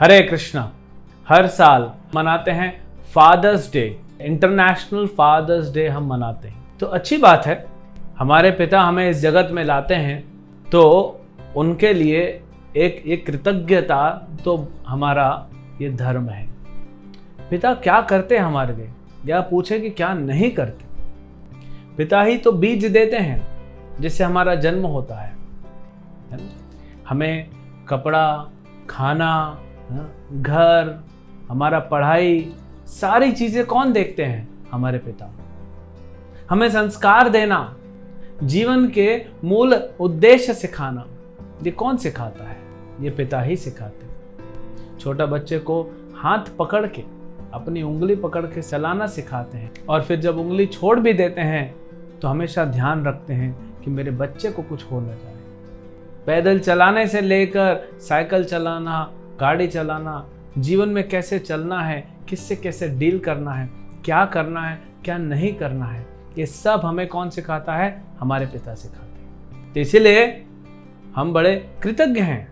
हरे कृष्णा। हर साल मनाते हैं father's day, international father's day हम मनाते हैं। तो अच्छी बात है, हमारे पिता हमें इस जगत में लाते हैं तो उनके लिए एक कृतज्ञता तो हमारा ये धर्म है। पिता क्या करते हैं हमारे लिए, या पूछे कि क्या नहीं करते। पिता ही तो बीज देते हैं जिससे हमारा जन्म होता है ना? हमें कपड़ा, खाना, घर, हमारा पढ़ाई, सारी चीजें कौन देखते हैं? हमारे पिता। हमें संस्कार देना, जीवन के मूल उद्देश्य सिखाना, ये कौन सिखाता है? ये पिता ही सिखाते हैं। छोटा बच्चे को हाथ पकड़ के, अपनी उंगली पकड़ के चलाना सिखाते हैं, और फिर जब उंगली छोड़ भी देते हैं तो हमेशा ध्यान रखते हैं कि मेरे बच्चे को कुछ हो न जाए। पैदल चलाने से लेकर साइकिल चलाना, गाड़ी चलाना, जीवन में कैसे चलना है, किससे कैसे डील करना है, क्या करना है, क्या नहीं करना है, ये सब हमें कौन सिखाता है? हमारे पिता सिखाते हैं। तो इसीलिए हम बड़े कृतज्ञ हैं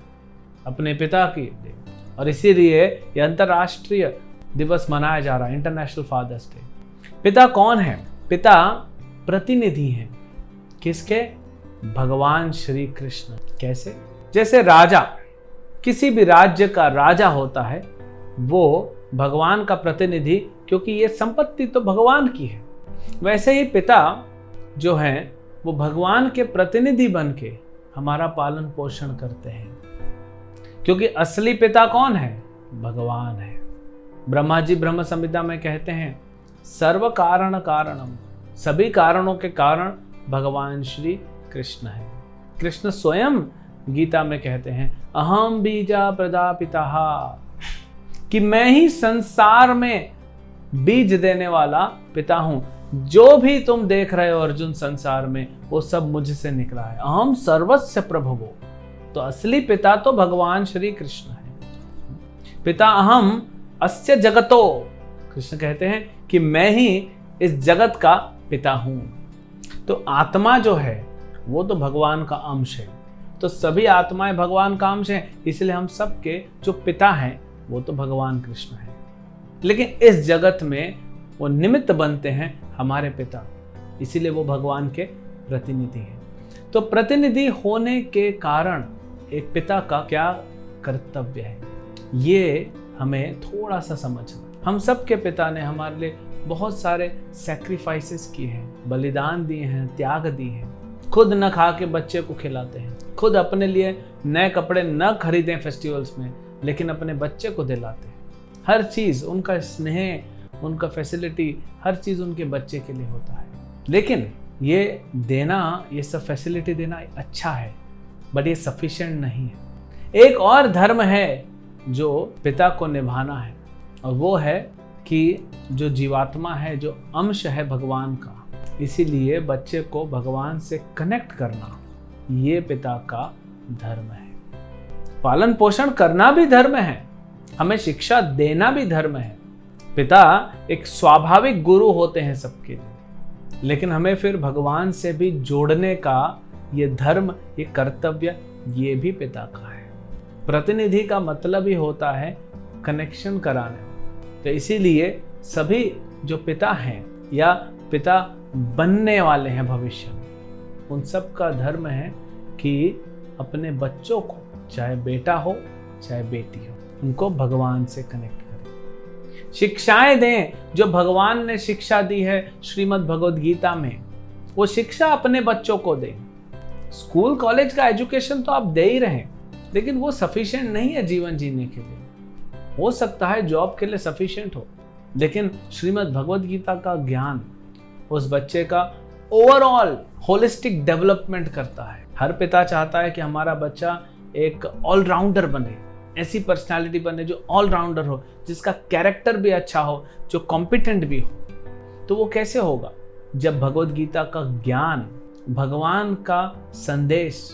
अपने पिता के लिए, और इसीलिए ये अंतर्राष्ट्रीय दिवस मनाया जा रहा है, इंटरनेशनल फादर्स डे। पिता कौन है? पिता प्रतिनिधि हैं किसके? भगवान श्री कृष्ण। कैसे? जैसे राजा, किसी भी राज्य का राजा होता है, वो भगवान का प्रतिनिधि, क्योंकि ये संपत्ति तो भगवान की है। वैसे ही पिता जो हैं वो भगवान के प्रतिनिधि बन के हमारा पालन पोषण करते हैं, क्योंकि असली पिता कौन है? भगवान है। ब्रह्मा जी ब्रह्म संहिता में कहते हैं, सर्व कारण कारणम, सभी कारणों के कारण भगवान श्री कृष्ण है। कृष्ण स्वयं गीता में कहते हैं, अहम बीजा प्रजापिता, कि मैं ही संसार में बीज देने वाला पिता हूं। जो भी तुम देख रहे हो अर्जुन संसार में, वो सब मुझसे निकला है। अहम सर्वस्य प्रभवो। तो असली पिता तो भगवान श्री कृष्ण है। पिता अहम अस्य जगतो, कृष्ण कहते हैं कि मैं ही इस जगत का पिता हूं। तो आत्मा जो है वो तो भगवान का अंश है। तो सभी आत्माएं भगवान का अंश हैं, इसलिए हम सबके जो पिता हैं वो तो भगवान कृष्ण है। लेकिन इस जगत में वो निमित्त बनते हैं हमारे पिता, इसीलिए वो भगवान के प्रतिनिधि हैं। तो प्रतिनिधि होने के कारण एक पिता का क्या कर्तव्य है, ये हमें थोड़ा सा समझना। हम सबके पिता ने हमारे लिए बहुत सारे सैक्रिफाइसेस किए हैं, बलिदान दिए हैं, त्याग दिए हैं। खुद न खा के बच्चे को खिलाते हैं, खुद अपने लिए नए कपड़े न खरीदें फेस्टिवल्स में, लेकिन अपने बच्चे को दिलाते हैं। हर चीज़, उनका स्नेह, उनका फैसिलिटी, हर चीज़ उनके बच्चे के लिए होता है। लेकिन ये देना, ये सब फैसिलिटी देना अच्छा है, बट ये सफिशिएंट नहीं है। एक और धर्म है जो पिता को निभाना है, और वो है कि जो जीवात्मा है, जो अंश है भगवान का, इसीलिए बच्चे को भगवान से कनेक्ट करना, ये पिता का धर्म है। पालन पोषण करना भी धर्म है, हमें शिक्षा देना भी धर्म है। पिता एक स्वाभाविक गुरु होते हैं सबके लिए, लेकिन हमें फिर भगवान से भी जोड़ने का ये धर्म, ये कर्तव्य, ये भी पिता का है। प्रतिनिधि का मतलब ही होता है कनेक्शन कराने। तो इसीलिए सभी जो पिता हैं या पिता बनने वाले हैं भविष्य में, उन सब का धर्म है कि अपने बच्चों को, चाहे बेटा हो चाहे बेटी हो, उनको भगवान से कनेक्ट करें। शिक्षाएं दें, जो भगवान ने शिक्षा दी है श्रीमद् भगवद गीता में, वो शिक्षा अपने बच्चों को दें। स्कूल कॉलेज का एजुकेशन तो आप दे ही रहे हैं, लेकिन वो सफिशिएंट नहीं है जीवन जीने के लिए। हो सकता है जॉब के लिए सफिशिएंट हो, लेकिन श्रीमद् भगवद गीता का ज्ञान उस बच्चे का ओवरऑल होलिस्टिक डेवलपमेंट करता है। हर पिता चाहता है कि हमारा बच्चा एक ऑलराउंडर बने, ऐसी पर्सनालिटी बने जो ऑलराउंडर हो, जिसका कैरेक्टर भी अच्छा हो, जो कॉम्पिटेंट भी हो। तो वो कैसे होगा? जब भगवद गीता का ज्ञान, भगवान का संदेश,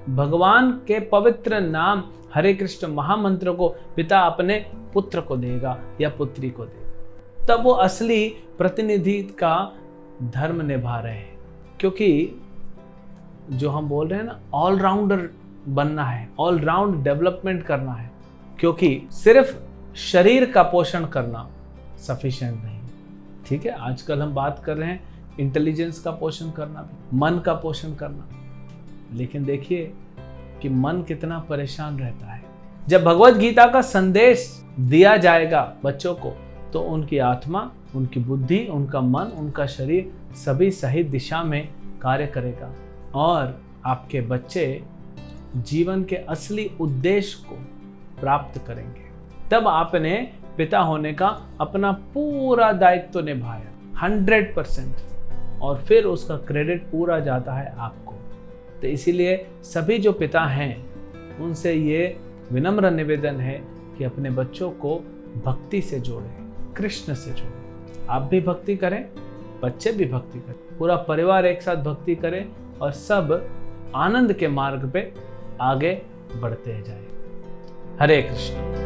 भगवान के पवित्र नाम हरे कृष्ण महामंत्र को पिता अपने पुत्र को देगा या पुत्री को देगा, तब वो असली प्रतिनिधि का धर्म निभा रहे हैं। क्योंकि जो हम बोल रहे हैं ना, ऑलराउंडर बनना है, ऑलराउंड डेवलपमेंट करना है, क्योंकि सिर्फ शरीर का पोषण करना सफिशिएंट नहीं। ठीक है, आजकल हम बात कर रहे हैं इंटेलिजेंस का पोषण करना भी, मन का पोषण करना, लेकिन देखिए कि मन कितना परेशान रहता है। जब भगवत गीता का संदेश दिया जाएगा बच्चों को, तो उनकी आत्मा, उनकी बुद्धि, उनका मन, उनका शरीर सभी सही दिशा में कार्य करेगा और आपके बच्चे जीवन के असली उद्देश्य को प्राप्त करेंगे। तब आपने पिता होने का अपना पूरा दायित्व निभाया 100%, और फिर उसका क्रेडिट पूरा जाता है आपको। तो इसीलिए सभी जो पिता हैं उनसे ये विनम्र निवेदन है कि अपने बच्चों को भक्ति से जोड़ें, कृष्ण से जोड़ें। आप भी भक्ति करें, बच्चे भी भक्ति करें, पूरा परिवार एक साथ भक्ति करें और सब आनंद के मार्ग पे आगे बढ़ते जाएं। हरे कृष्ण।